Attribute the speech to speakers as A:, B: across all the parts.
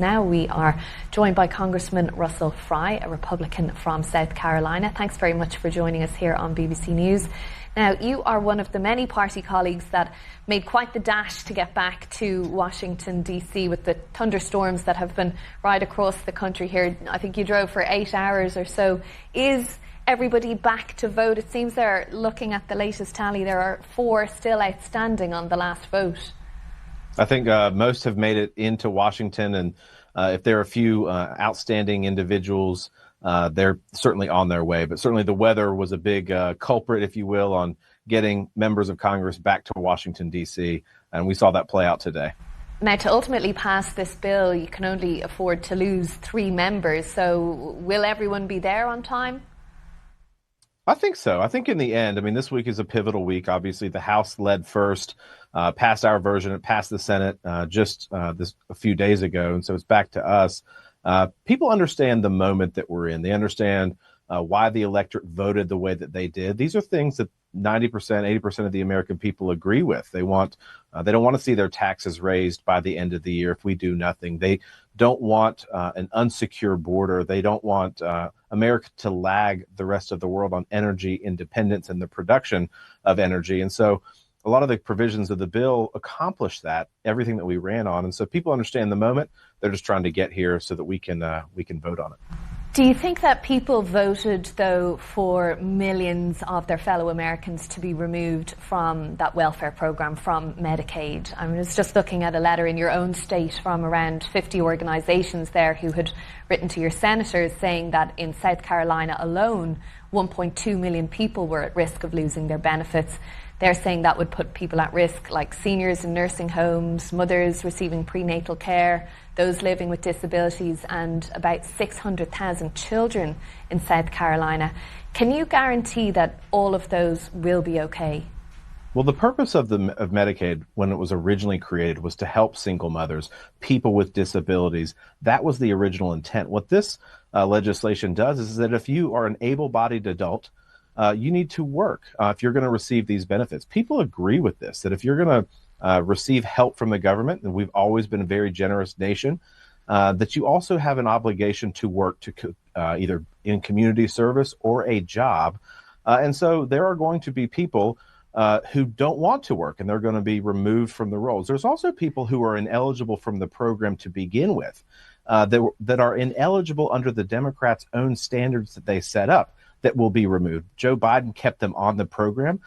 A: Now we are joined by Congressman Russell Fry, a Republican from South Carolina. Thanks very much for joining us here on BBC News. Now, you are one of the many party colleagues that made quite the dash to get back to Washington, D.C. with the thunderstorms that have been right across the country here. I think you drove for 8 hours or so. Is everybody back to vote? It seems they're looking at the latest tally. There are 4 still outstanding on the last vote.
B: I think most have made it into Washington, and if there are a few outstanding individuals, they're certainly on their way. But certainly the weather was a big culprit, if you will, on getting members of Congress back to Washington, D.C., and we saw that play out today.
A: Now, to ultimately pass this bill, you can only afford to lose 3 members. So will everyone be there on time?
B: I think so. I think in the end, I mean, this week is a pivotal week. Obviously, the House led first, passed our version, it passed the Senate just a few days ago, and so it's back to us. People understand the moment that we're in. They understand why the electorate voted the way that they did. These are things that 90%, 80% of the American people agree with. They don't want to see their taxes raised by the end of the year if we do nothing. They don't want an unsecure border. They don't want America to lag the rest of the world on energy independence and the production of energy. And so a lot of the provisions of the bill accomplish that, everything that we ran on. And so people understand the moment. They're just trying to get here so that we can vote on it.
A: Do you think that people voted, though, for millions of their fellow Americans to be removed from that welfare program, from Medicaid? I was just looking at a letter in your own state from around 50 organizations there who had written to your senators saying that in South Carolina alone, 1.2 million people were at risk of losing their benefits. They're saying that would put people at risk, like seniors in nursing homes, mothers receiving prenatal care, those living with disabilities, and about 600,000 children in South Carolina. Can you guarantee that all of those will be okay?
B: Well, the purpose of Medicaid, when it was originally created, was to help single mothers, people with disabilities. That was the original intent. What this legislation does is that if you are an able-bodied adult, you need to work if you're going to receive these benefits. People agree with this, that if you're going to receive help from the government, and we've always been a very generous nation, that you also have an obligation to work to either in community service or a job. And so there are going to be people who don't want to work, and they're going to be removed from the rolls. There's also people who are ineligible from the program to begin with, that are ineligible under the Democrats' own standards that they set up, that will be removed. Joe Biden kept them on the program.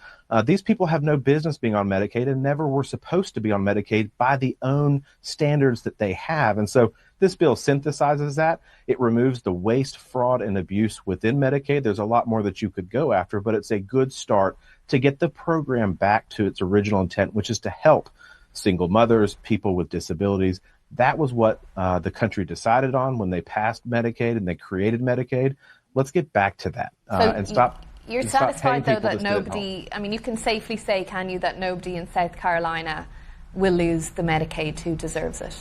B: These people have no business being on Medicaid and never were supposed to be on Medicaid by the own standards that they have. And so this bill synthesizes that. It removes the waste, fraud, and abuse within Medicaid. There's a lot more that you could go after, but it's a good start to get the program back to its original intent, which is to help single mothers, people with disabilities. That was what the country decided on when they passed Medicaid and they created Medicaid. Let's get back to that and stop.
A: You're satisfied, though, that nobody, I mean, you can safely say, can you, that nobody in South Carolina will lose the Medicaid who deserves it?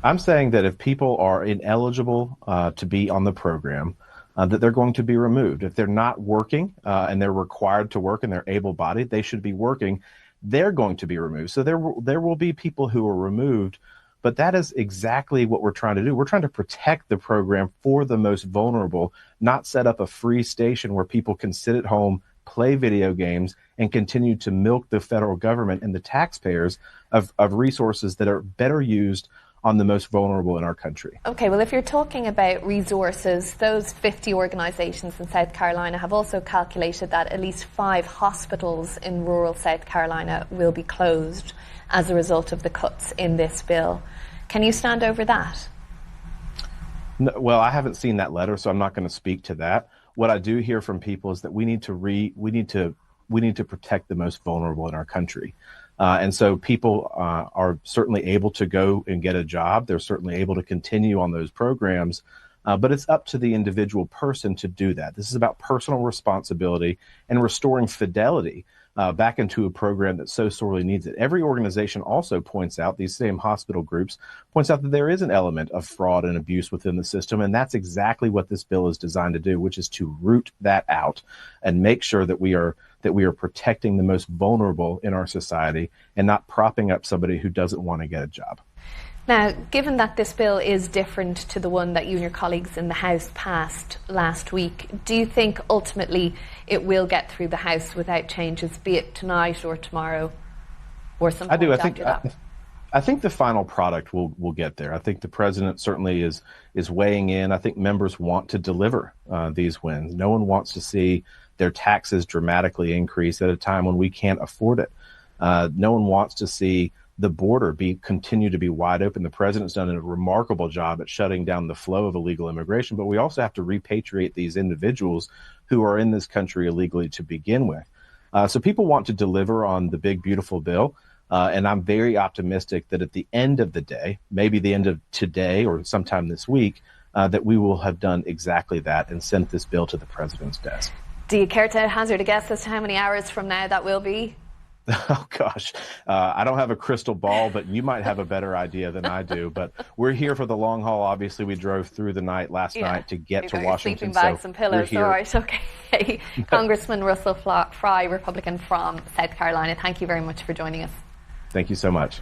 B: I'm saying that if people are ineligible to be on the program, that they're going to be removed. If they're not working and they're required to work and they're able-bodied, they should be working. They're going to be removed. So there will be people who are removed. But that is exactly what we're trying to do. We're trying to protect the program for the most vulnerable, not set up a free station where people can sit at home, play video games, and continue to milk the federal government and the taxpayers of resources that are better used on the most vulnerable in our country.
A: Okay, well, if you're talking about resources, those 50 organizations in South Carolina have also calculated that at least 5 hospitals in rural South Carolina will be closed as a result of the cuts in this bill. Can you stand over that?
B: No, well, I haven't seen that letter, so I'm not going to speak to that. What I do hear from people is that we need to protect the most vulnerable in our country. And so people are certainly able to go and get a job. They're certainly able to continue on those programs. But it's up to the individual person to do that. This is about personal responsibility and restoring fidelity back into a program that so sorely needs it. Every organization also points out, these same hospital groups, points out that there is an element of fraud and abuse within the system. And that's exactly what this bill is designed to do, which is to root that out and make sure that we are protecting the most vulnerable in our society and not propping up somebody who doesn't want to get a job.
A: Now, given that this bill is different to the one that you and your colleagues in the House passed last week, do you think ultimately it will get through the House without changes, be it tonight or tomorrow or some point after that?
B: I think the final product will get there. I think the president certainly is weighing in. I think members want to deliver these wins. No one wants to see their taxes dramatically increase at a time when we can't afford it. No one wants to see the border continue to be wide open. The president's done a remarkable job at shutting down the flow of illegal immigration, but we also have to repatriate these individuals who are in this country illegally to begin with. So people want to deliver on the big, beautiful bill. And I'm very optimistic that at the end of the day, maybe the end of today or sometime this week, that we will have done exactly that and sent this bill to the president's desk.
A: Do you care to hazard a guess as to how many hours from now that will be?
B: Oh, gosh. I don't have a crystal ball, but you might have a better idea than I do. But we're here for the long haul. Obviously, we drove through the night last night to get to Washington.
A: Sleeping bags and pillows. All right, okay. Congressman Russell Fry, Republican from South Carolina, thank you very much for joining us.
B: Thank you so much.